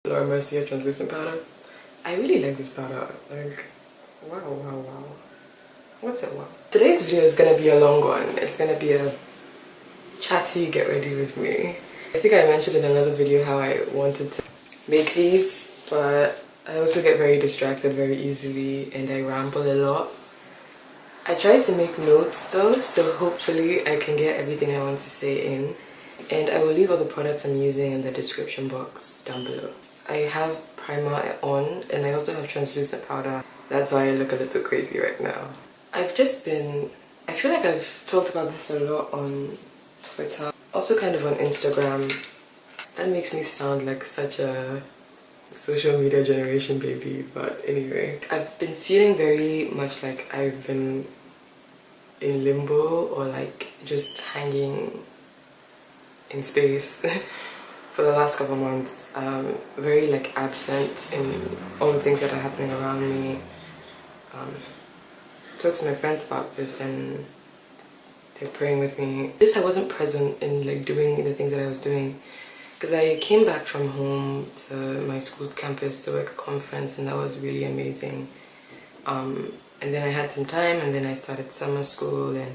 Mercier translucent powder. I really like this powder. Like, wow. What's it wow? Today's video is gonna be a long one. It's gonna be a chatty get ready with me. I think I mentioned in another video how I wanted to make these, but I also get very distracted very easily and I ramble a lot. I tried to make notes though, so hopefully I can get everything I want to say in. And I will leave all the products I'm using in the description box down below. I have primer on and I also have translucent powder. That's why I look a little crazy right now. I've just been, I feel like I've talked about this a lot on Twitter, also kind of on Instagram. That makes me sound like such a social media generation baby, but anyway. I've been feeling very much like I've been in limbo or like just hanging in space for the last couple months. Very like absent in all the things that are happening around me. Talked to my friends about this and they're praying with me. I wasn't present in like doing the things that I was doing because I came back from home to my school campus to like a conference and that was really amazing. And then I had some time and then I started summer school and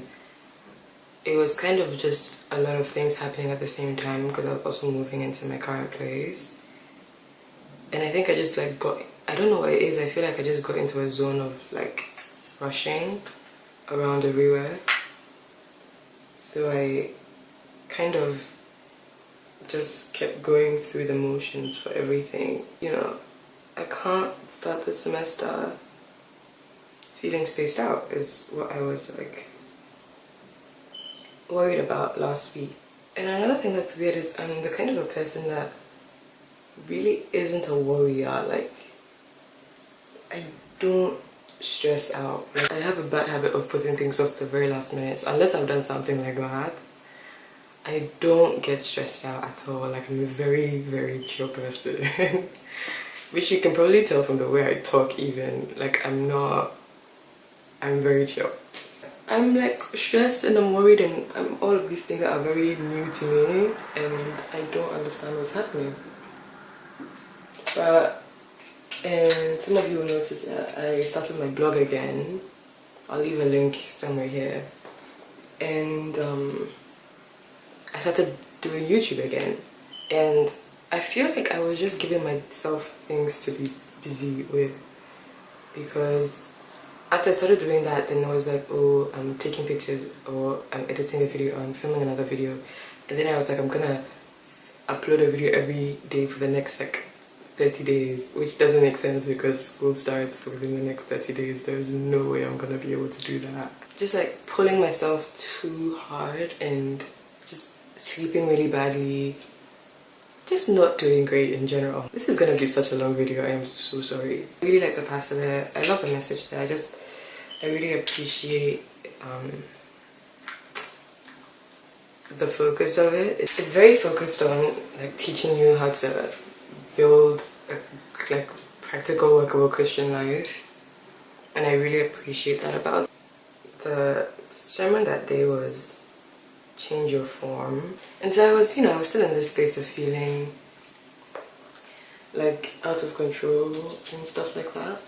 it was kind of just a lot of things happening at the same time because I was also moving into my current place. And I think I just like got, I don't know what it is, I feel like I just got into a zone of like rushing around everywhere. So I kind of just kept going through the motions for everything. You know, I can't start the semester feeling spaced out is what I was like worried about last week. And another thing that's weird is I'm the kind of a person that really isn't a worrier. Like, I don't stress out. Like, I have a bad habit of putting things off to the very last minute. So unless I've done something like that, I don't get stressed out at all. Like, I'm a very, very chill person. Which you can probably tell from the way I talk even. Like, I'm very chill. I'm like stressed and I'm worried and all of these things that are very new to me and I don't understand what's happening. But, and some of you will notice that I started my blog again. I'll leave a link somewhere here. And I started doing YouTube again. And I feel like I was just giving myself things to be busy with because after I started doing that, then I was like, oh, I'm taking pictures or I'm editing a video or I'm filming another video. And then I was like, I'm gonna upload a video every day for the next like 30 days, which doesn't make sense because school starts within the next 30 days. There's no way I'm gonna be able to do that. Just like pulling myself too hard and just sleeping really badly. Just not doing great in general. This is gonna be such a long video, I am so sorry. I really like the pastor there. I love the message there. I really appreciate the focus of it. It's very focused on like teaching you how to build a like practical, workable Christian life, and I really appreciate that about it. The sermon that day was change your form, and so I was, I was still in this space of feeling like out of control and stuff like that.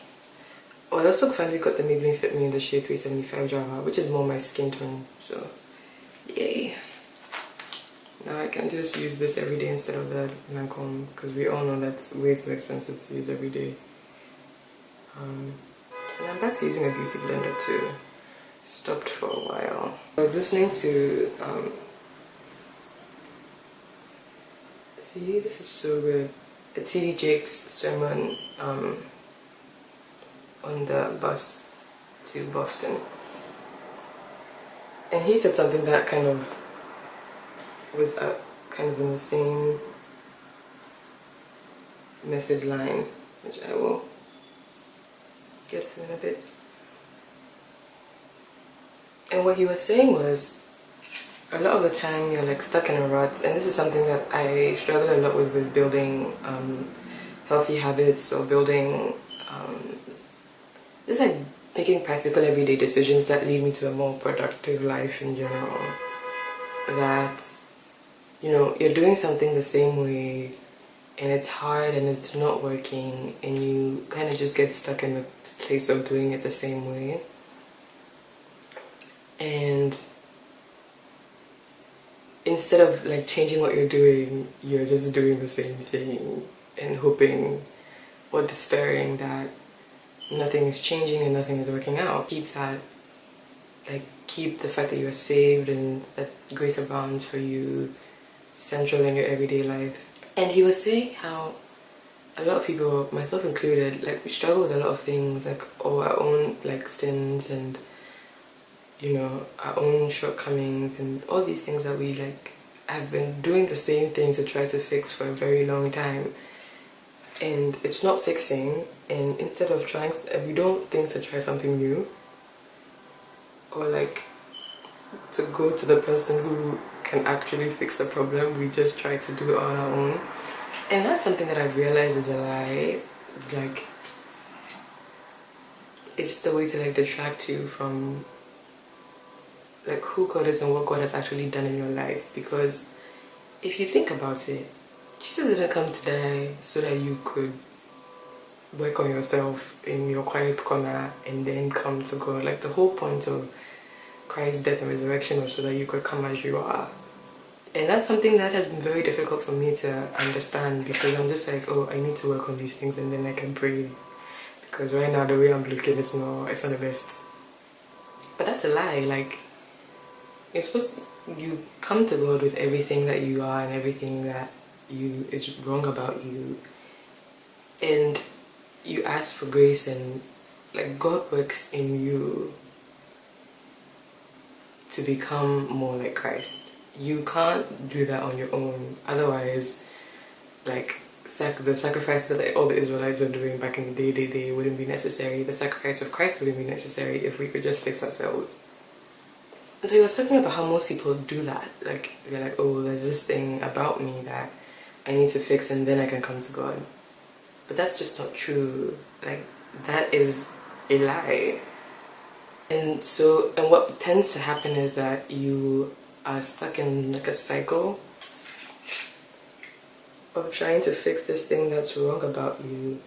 Oh, I also finally got the Maybelline Fit Me in the shade 375 Java, which is more my skin tone, so yay. Now I can just use this every day instead of the Lancome, because we all know that's way too expensive to use every day. And I'm back to using a beauty blender too. Stopped for a while. I was listening to, see, this is so good. A T.D. Jakes sermon on the bus to Boston. And he said something that kind of was kind of in the same message line, which I will get to in a bit. And what he was saying was, a lot of the time you're like stuck in a rut, and this is something that I struggle a lot with building healthy habits or building just like making practical everyday decisions that lead me to a more productive life in general. That, you're doing something the same way and it's hard and it's not working, and you kind of just get stuck in the place of doing it the same way. And instead of like changing what you're doing, you're just doing the same thing and hoping or despairing that nothing is changing and nothing is working out. Keep that, like, keep the fact that you're saved and that grace abounds for you central in your everyday life. And he was saying how a lot of people, myself included, like, we struggle with a lot of things, like all our own like sins and, you know, our own shortcomings and all these things that we like have been doing the same thing to try to fix for a very long time, and it's not fixing. And instead of trying, we don't think to try something new or like to go to the person who can actually fix the problem. We just try to do it on our own, and that's something that I've realized is a lie. Like, it's just a way to like distract you from like who God is and what God has actually done in your life. Because if you think about it, Jesus didn't come to die so that you could work on yourself in your quiet corner and then come to God. Like, the whole point of Christ's death and resurrection was so that you could come as you are. And that's something that has been very difficult for me to understand, because I'm just like, oh, I need to work on these things and then I can pray. Because right now the way I'm looking, it's not the best. But that's a lie. Like, you come to God with everything that you are and everything that is wrong about you, and you ask for grace, and like God works in you to become more like Christ. You can't do that on your own. Otherwise, like the sacrifices that all the Israelites were doing back in the day, they wouldn't be necessary. The sacrifice of Christ wouldn't be necessary if we could just fix ourselves. And so he was talking about how most people do that. Like, they're like, oh, there's this thing about me that I need to fix and then I can come to God. But that's just not true. Like, that is a lie. And what tends to happen is that you are stuck in like a cycle of trying to fix this thing that's wrong about you,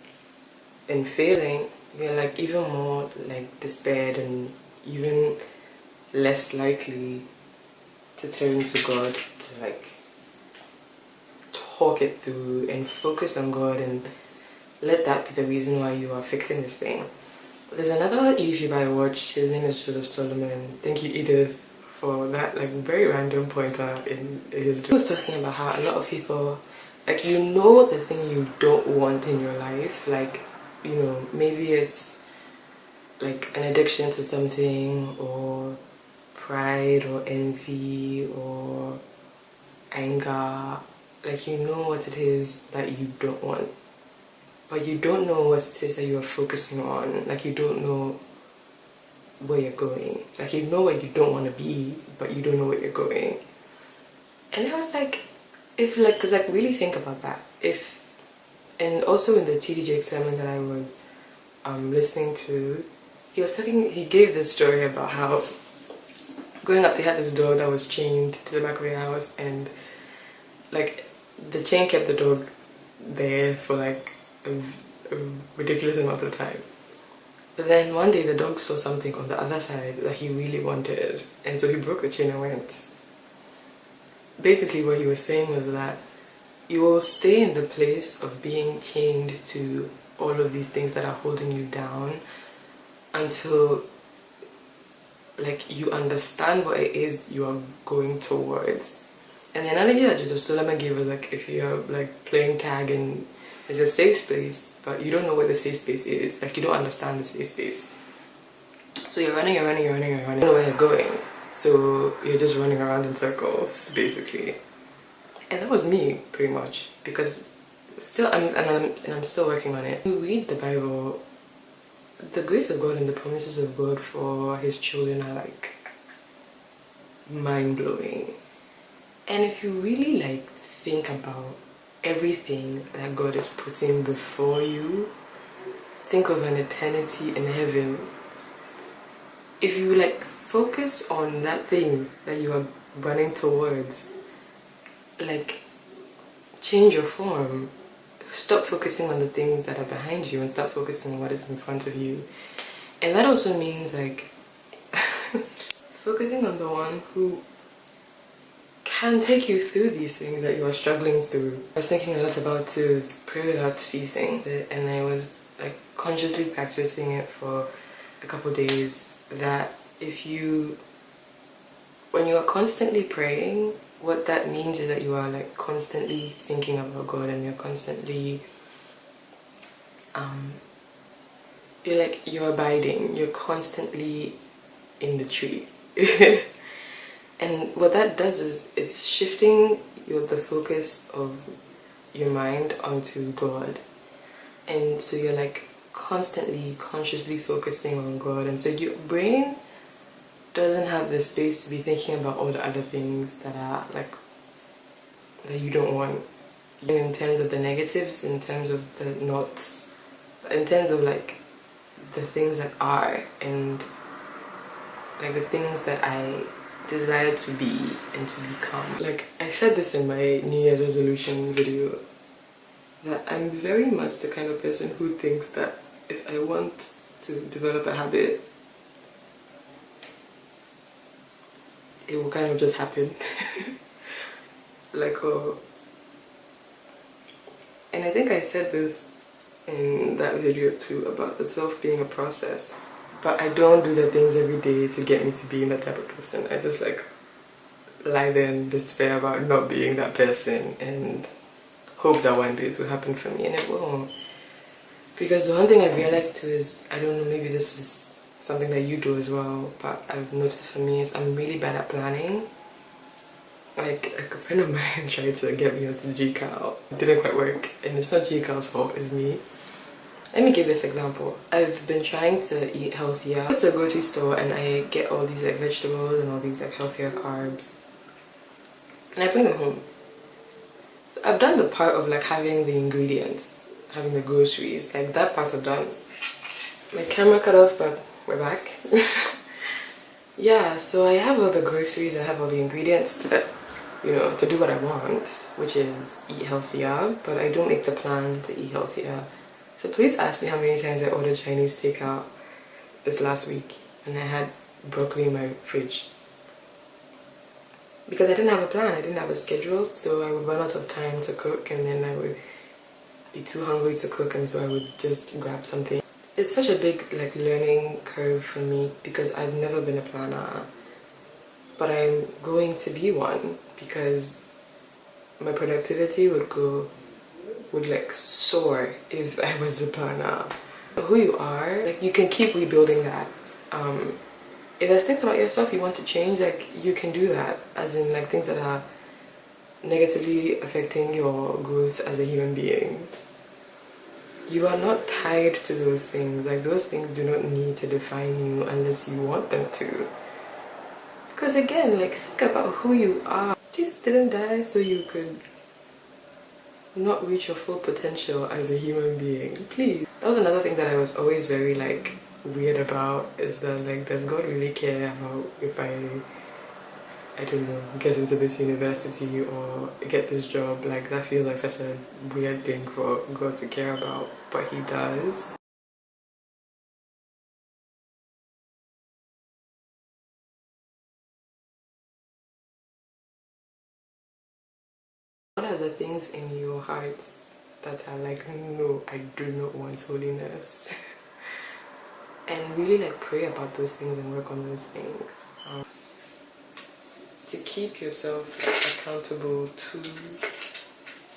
and failing. You're like even more like despaired and even less likely to turn to God to like talk it through and focus on God and let that be the reason why you are fixing this thing. There's another YouTuber I watch. His name is Joseph Solomon. Thank you, Edith, for that like very random pointer in his. He was talking about how a lot of people, like, you know, the thing you don't want in your life, like, you know, maybe it's like an addiction to something, or pride or envy or anger. Like, you know what it is that you don't want, but you don't know what it is that you are focusing on. Like, you don't know where you're going. Like, you know where you don't want to be, but you don't know where you're going. And I was like, because like really think about that. And also in the TDJ sermon that I was listening to, he gave this story about how growing up, they had this dog that was chained to the back of their house, and like the chain kept the dog there for like a ridiculous amount of time. But then one day the dog saw something on the other side that he really wanted, and so he broke the chain and went. Basically what he was saying was that you will stay in the place of being chained to all of these things that are holding you down until like you understand what it is you are going towards. And the analogy that Joseph Solomon gave was like, if you're like playing tag and it's a safe space, but you don't know where the safe space is, like you don't understand the safe space. So you're running, you don't know where you're going. So you're just running around in circles, basically. And that was me, pretty much, because still, I'm still working on it. You read the Bible, the grace of God and the promises of God for His children are like mind-blowing. And if you really like think about everything that God is putting before you, think of an eternity in heaven. If you like focus on that thing that you are running towards, like change your form, stop focusing on the things that are behind you and start focusing on what is in front of you. And that also means like focusing on the one who can take you through these things that you are struggling through. I was thinking a lot about too is pray without ceasing, and I was like consciously practicing it for a couple days, that when you are constantly praying, what that means is that you are like constantly thinking about God, and you're constantly you're abiding, you're constantly in the tree. And what that does is it's shifting the focus of your mind onto God. And so you're like constantly consciously focusing on God, and so your brain doesn't have the space to be thinking about all the other things that are like that you don't want, in terms of the negatives, in terms of the nots, in terms of like the things that are, and like the things that I desire to be and to become. Like I said this in my New Year's resolution video, that I'm very much the kind of person who thinks that if I want to develop a habit, it will kind of just happen. And I think I said this in that video too, about the self being a process. But I don't do the things every day to get me to being that type of person. I just like lie there and despair about not being that person and hope that one day it will happen for me, and it won't. Because the one thing I've realized too is, I don't know, maybe this is something that you do as well, but I've noticed for me is I'm really bad at planning. Like a friend of mine tried to get me onto GCal. It didn't quite work, and it's not GCal's fault, it's me. Let me give this example. I've been trying to eat healthier. I go to the grocery store and I get all these like vegetables and all these like healthier carbs, and I bring them home. So I've done the part of like having the ingredients, having the groceries, like that part I've done. My camera cut off, but we're back. Yeah, so I have all the groceries, I have all the ingredients to, to do what I want, which is eat healthier, but I don't make the plan to eat healthier. So please ask me how many times I ordered Chinese takeout this last week and I had broccoli in my fridge. Because I didn't have a plan, I didn't have a schedule, so I would run out of time to cook, and then I would be too hungry to cook, and so I would just grab something. It's such a big like learning curve for me because I've never been a planner, but I'm going to be one because my productivity would like soar if I was a planner. Who you are, like you can keep rebuilding that. If there's things about yourself you want to change, like you can do that, as in like things that are negatively affecting your growth as a human being. You are not tied to those things. Like those things do not need to define you unless you want them to. Because again, like think about who you are. Jesus didn't die so you could not reach your full potential as a human being. Please. That was another thing that I was always very like weird about, is that like, does God really care about if I don't know, get into this university or get this job? Like that feels like such a weird thing for God to care about, but he does. What are the things in your heart that are like, no, I do not want holiness? And really like pray about those things and work on those things. To keep yourself accountable to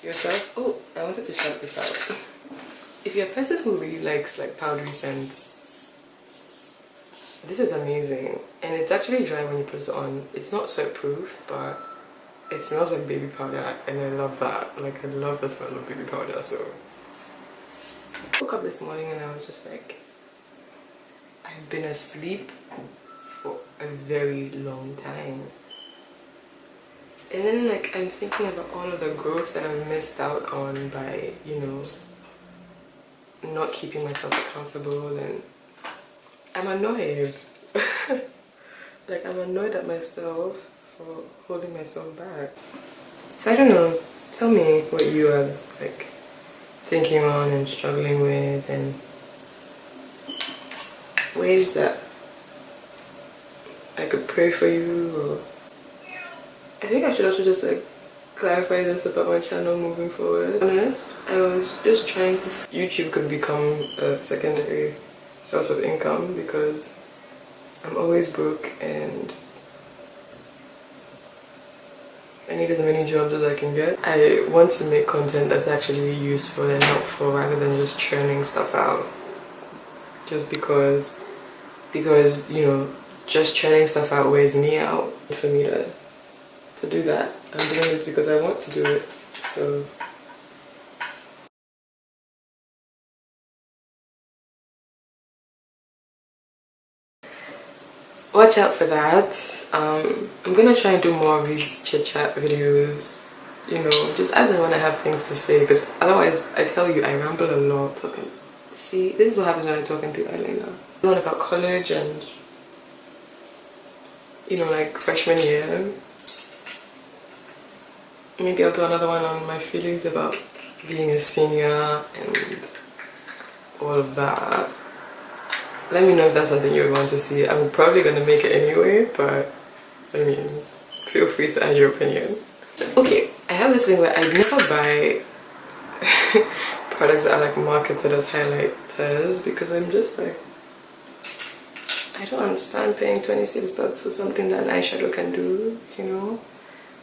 yourself. Oh, I wanted to shout this out. If you're a person who really likes like powdery scents, this is amazing. And it's actually dry when you put it on. It's not sweat proof, but it smells like baby powder, and I love that. Like I love the smell of baby powder. So I woke up this morning and I was just like, I've been asleep for a very long time. And then like I'm thinking about all of the growth that I've missed out on by, not keeping myself accountable, and I'm annoyed. Like I'm annoyed at myself for holding myself back. So I don't know, tell me what you are like thinking on and struggling with, and ways that I could pray for you. Or I think I should also just like clarify this about my channel moving forward. To be honest, I was just trying to see YouTube could become a secondary source of income because I'm always broke and I need as many jobs as I can get. I want to make content that's actually useful and helpful rather than just churning stuff out just because you know, just churning stuff out wears me out. For me to do that, I'm doing this because I want to do it. So watch out for that. I'm gonna try and do more of these chit chat videos, you know, just as and when I have things to say, because otherwise I tell you I ramble a lot talking. See, this is what happens when I talk into eyeliner. One about college and, you know, like freshman year. Maybe I'll do another one on my feelings about being a senior and all of that. Let me know if that's something you would want to see. I'm probably going to make it anyway, but I mean, feel free to add your opinion. Okay, I have this thing where I never buy products that are like marketed as highlighters because I'm just like, I don't understand paying 26 bucks for something that an eyeshadow can do, you know?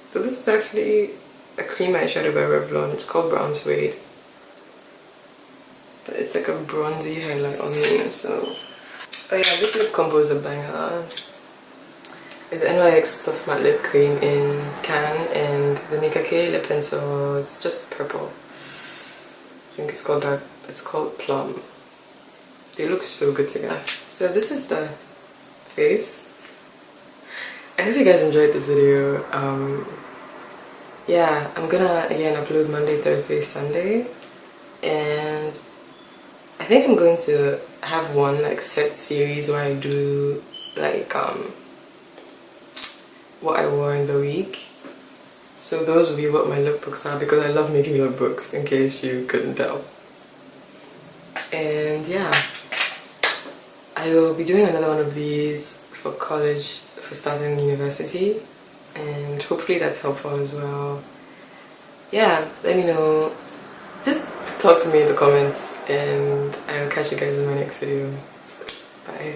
So this is actually a cream eyeshadow by Revlon. It's called Brown Suede. But it's like a bronzy highlight on me, so... Oh yeah, this lip combo is a banger. It's NYX Soft Matte Lip Cream in Can and the Nika K lip pencil. It's just purple. I think it's called dark. It's called Plum. They look so good together. So this is the face. I hope you guys enjoyed this video. Yeah, I'm gonna again upload Monday, Thursday, Sunday, and I think I'm going to have one like set series where I do like what I wore in the week. So those will be what my lookbooks are because I love making lookbooks, in case you couldn't tell. And yeah, I will be doing another one of these for college, for starting university, and hopefully that's helpful as well. Yeah, let me know. Just talk to me in the comments, and I will catch you guys in my next video. Bye.